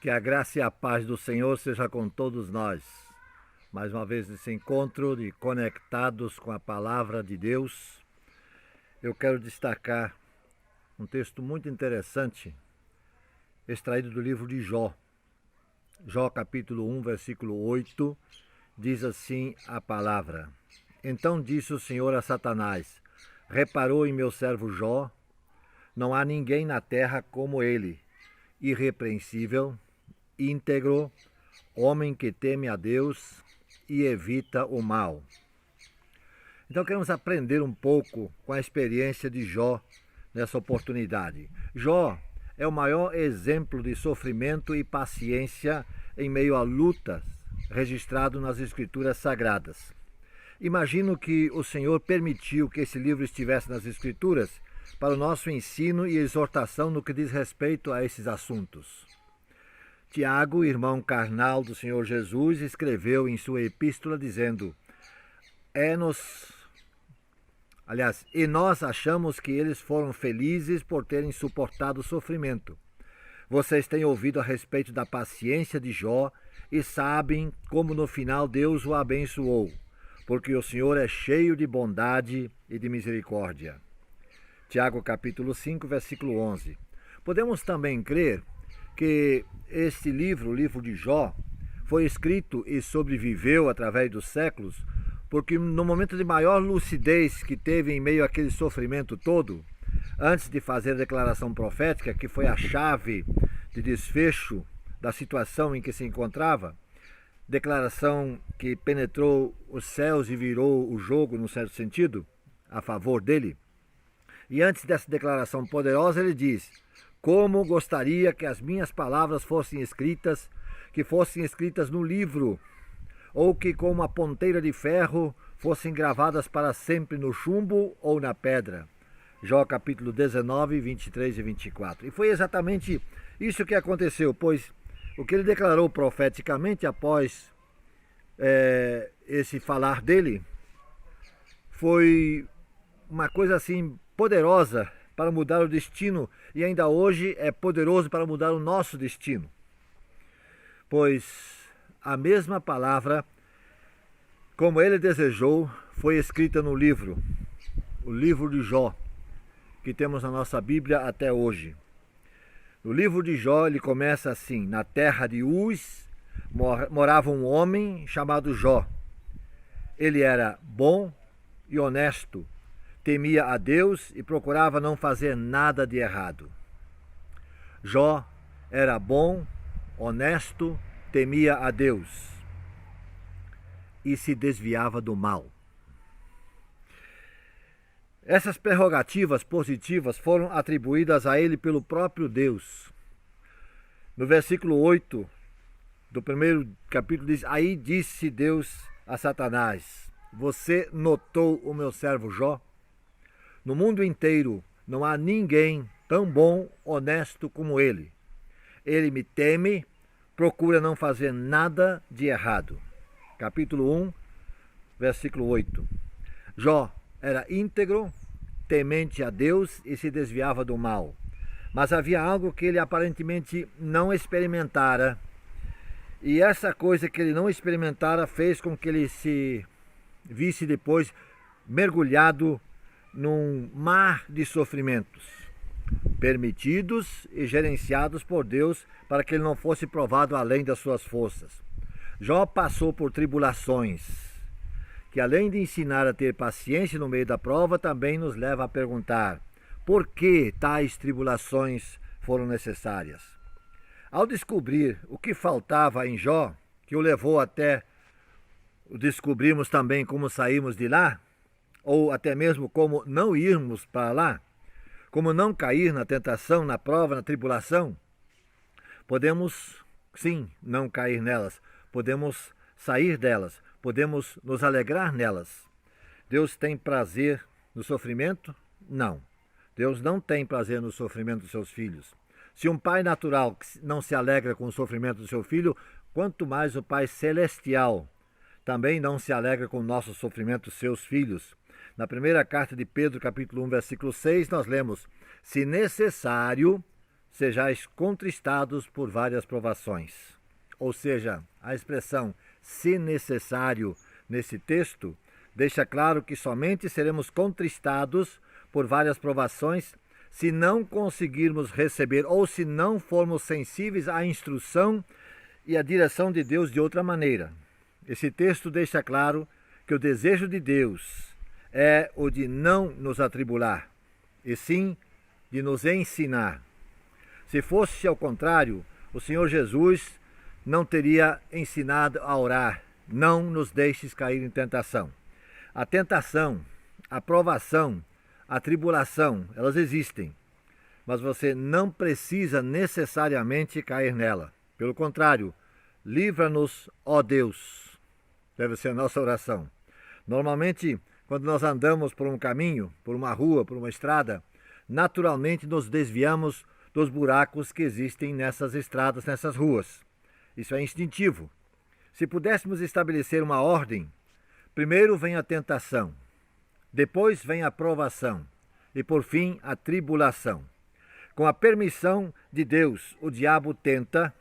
Que a graça e a paz do Senhor seja com todos nós. Mais uma vez nesse encontro de conectados com a palavra de Deus, eu quero destacar um texto muito interessante, extraído do livro de Jó. Jó capítulo 1, versículo 8, diz assim a palavra: Então disse o Senhor a Satanás: Reparou em meu servo Jó? Não há ninguém na terra como ele, irrepreensível, íntegro, homem que teme a Deus e evita o mal. Então queremos aprender um pouco com a experiência de Jó nessa oportunidade. Jó é o maior exemplo de sofrimento e paciência em meio a lutas registrado nas Escrituras Sagradas. Imagino que o Senhor permitiu que esse livro estivesse nas Escrituras para o nosso ensino e exortação no que diz respeito a esses assuntos. Tiago, irmão carnal do Senhor Jesus, escreveu em sua epístola dizendo: E nós achamos que eles foram felizes por terem suportado o sofrimento. Vocês têm ouvido a respeito da paciência de Jó e sabem como no final Deus o abençoou, porque o Senhor é cheio de bondade e de misericórdia. Tiago capítulo 5, versículo 11. Podemos também crer que este livro, o livro de Jó, foi escrito e sobreviveu através dos séculos, porque no momento de maior lucidez que teve em meio àquele sofrimento todo, antes de fazer a declaração profética, que foi a chave de desfecho da situação em que se encontrava, declaração que penetrou os céus e virou o jogo, no certo sentido, a favor dele. E antes dessa declaração poderosa, ele diz: Como gostaria que as minhas palavras fossem escritas, que fossem escritas no livro, ou que com uma ponteira de ferro fossem gravadas para sempre no chumbo ou na pedra. Jó capítulo 19, 23 e 24. E foi exatamente isso que aconteceu, pois o que ele declarou profeticamente após esse falar dele foi uma coisa assim poderosa para mudar o destino, e ainda hoje é poderoso para mudar o nosso destino. Pois a mesma palavra, como ele desejou, foi escrita no livro, o livro de Jó, que temos na nossa Bíblia até hoje. No livro de Jó, ele começa assim: Na terra de Uz morava um homem chamado Jó. Ele era bom e honesto, temia a Deus e procurava não fazer nada de errado. Jó era bom, honesto, temia a Deus e se desviava do mal. Essas prerrogativas positivas foram atribuídas a ele pelo próprio Deus. No versículo 8 do primeiro capítulo diz: Aí disse Deus a Satanás: Você notou o meu servo Jó? No mundo inteiro não há ninguém tão bom, honesto como ele. Ele me teme, procura não fazer nada de errado. Capítulo 1, versículo 8. Jó era íntegro, temente a Deus e se desviava do mal. Mas havia algo que ele aparentemente não experimentara. E essa coisa que ele não experimentara fez com que ele se visse depois mergulhado num mar de sofrimentos, permitidos e gerenciados por Deus para que ele não fosse provado além das suas forças. Jó passou por tribulações, que além de ensinar a ter paciência no meio da prova, também nos leva a perguntar: por que tais tribulações foram necessárias? Ao descobrir o que faltava em Jó, que o levou até descobrirmos também como saímos de lá, ou até mesmo como não irmos para lá, como não cair na tentação, na prova, na tribulação, podemos, sim, não cair nelas, podemos sair delas, podemos nos alegrar nelas. Deus tem prazer no sofrimento? Não. Deus não tem prazer no sofrimento dos seus filhos. Se um pai natural não se alegra com o sofrimento do seu filho, quanto mais o Pai celestial também não se alegra com o nosso sofrimento dos seus filhos. Na primeira carta de Pedro, capítulo 1, versículo 6, nós lemos: se sejais contristados por várias provações. Ou seja, a expressão se necessário nesse texto deixa claro que somente seremos contristados por várias provações se não conseguirmos receber ou se não formos sensíveis à instrução e à direção de Deus de outra maneira. Esse texto deixa claro que o desejo de Deus é o de não nos atribular, e sim de nos ensinar. Se fosse ao contrário, o Senhor Jesus não teria ensinado a orar: não nos deixes cair em tentação. A tentação, a provação, a tribulação, elas existem, mas você não precisa necessariamente cair nela. Pelo contrário, livra-nos, ó Deus. Deve ser a nossa oração. Normalmente, quando nós andamos por um caminho, por uma rua, por uma estrada, naturalmente nos desviamos dos buracos que existem nessas estradas, nessas ruas. Isso é instintivo. Se pudéssemos estabelecer uma ordem, primeiro vem a tentação, depois vem a provação e, por fim, a tribulação. Com a permissão de Deus, o diabo tenta,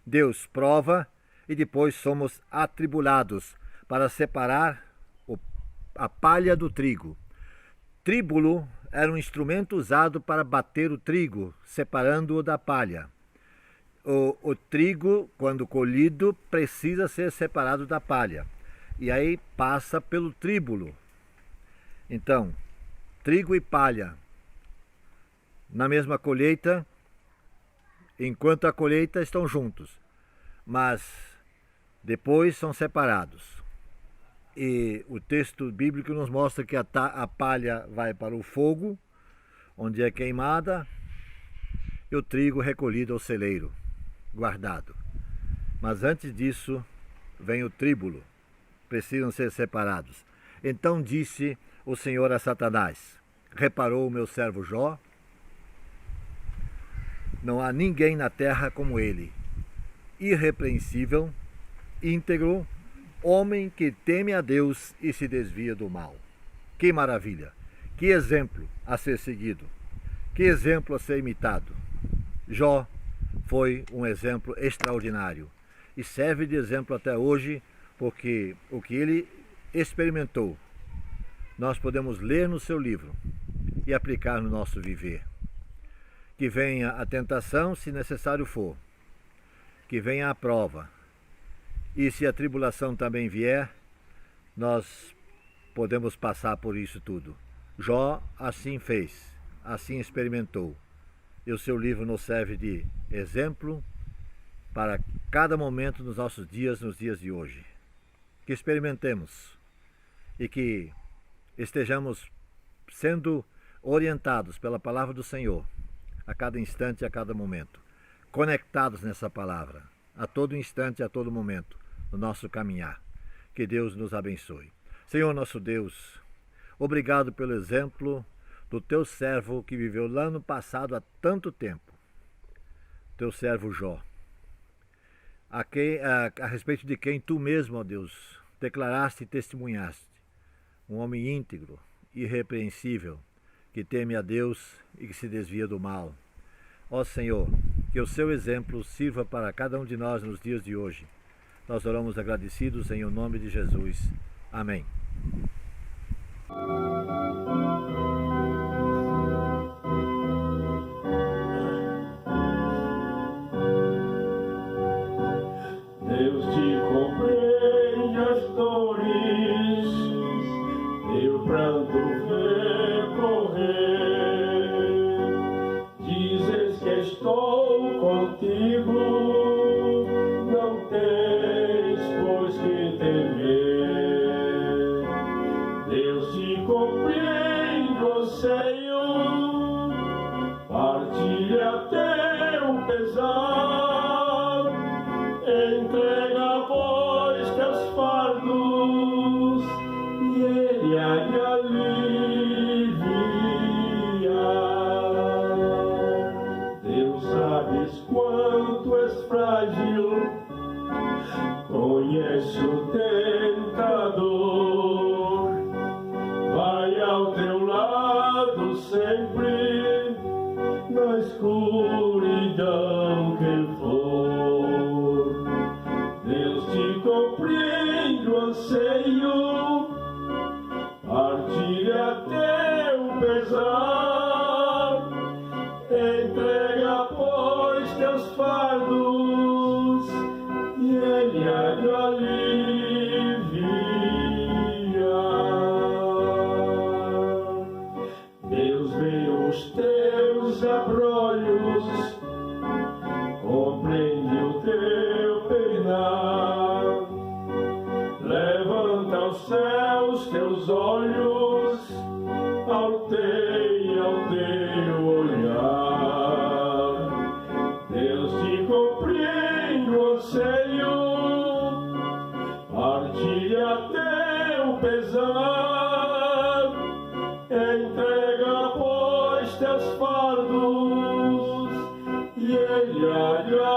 Deus prova e depois somos atribulados para separar a palha do trigo. Tríbulo era um instrumento usado para bater o trigo, separando-o da palha. O trigo, quando colhido, precisa ser separado da palha. E aí passa pelo tríbulo. Então, trigo e palha na mesma colheita, enquanto a colheita estão juntos, mas depois são separados. E o texto bíblico nos mostra que a palha vai para o fogo, onde é queimada, e o trigo recolhido ao celeiro, guardado. Mas antes disso, vem o tríbulo. Precisam ser separados. Então disse o Senhor a Satanás: reparou o meu servo Jó? Não há ninguém na terra como ele, irrepreensível, íntegro, homem que teme a Deus e se desvia do mal. Que maravilha! Que exemplo a ser seguido! Que exemplo a ser imitado! Jó foi um exemplo extraordinário e serve de exemplo até hoje, porque o que ele experimentou, nós podemos ler no seu livro e aplicar no nosso viver. Que venha a tentação, se necessário for, que venha a prova, e se a tribulação também vier, nós podemos passar por isso tudo. Jó assim fez, assim experimentou, e o seu livro nos serve de exemplo para cada momento dos nossos dias, nos dias de hoje. Que experimentemos e que estejamos sendo orientados pela palavra do Senhor a cada instante e a cada momento, conectados nessa palavra, a todo instante e a todo momento, no nosso caminhar. Que Deus nos abençoe. Senhor nosso Deus, obrigado pelo exemplo do teu servo que viveu lá no passado há tanto tempo, teu servo Jó, a respeito de quem tu mesmo, ó Deus, declaraste e testemunhaste, um homem íntegro, irrepreensível, que teme a Deus e que se desvia do mal. Ó Senhor, que o seu exemplo sirva para cada um de nós nos dias de hoje. Nós oramos agradecidos em o nome de Jesus. Amém. Deus te compreende as dores, teu pranto vê correr. Dizes que estou contigo, não tens pois que temer. Deus te compreende, ó Senhor, partilha teu pesar, entrega, pois, teus fardos, e Ele há de aliviar. Deus, sabes quanto és frágil, conhece o tentador, vai ao teu lado sempre na escuridão. olhos, alteia o teu olhar. Deus te compreende o anseio, partilha teu pesar, entrega, pois, teus fardos, e Ele agrada.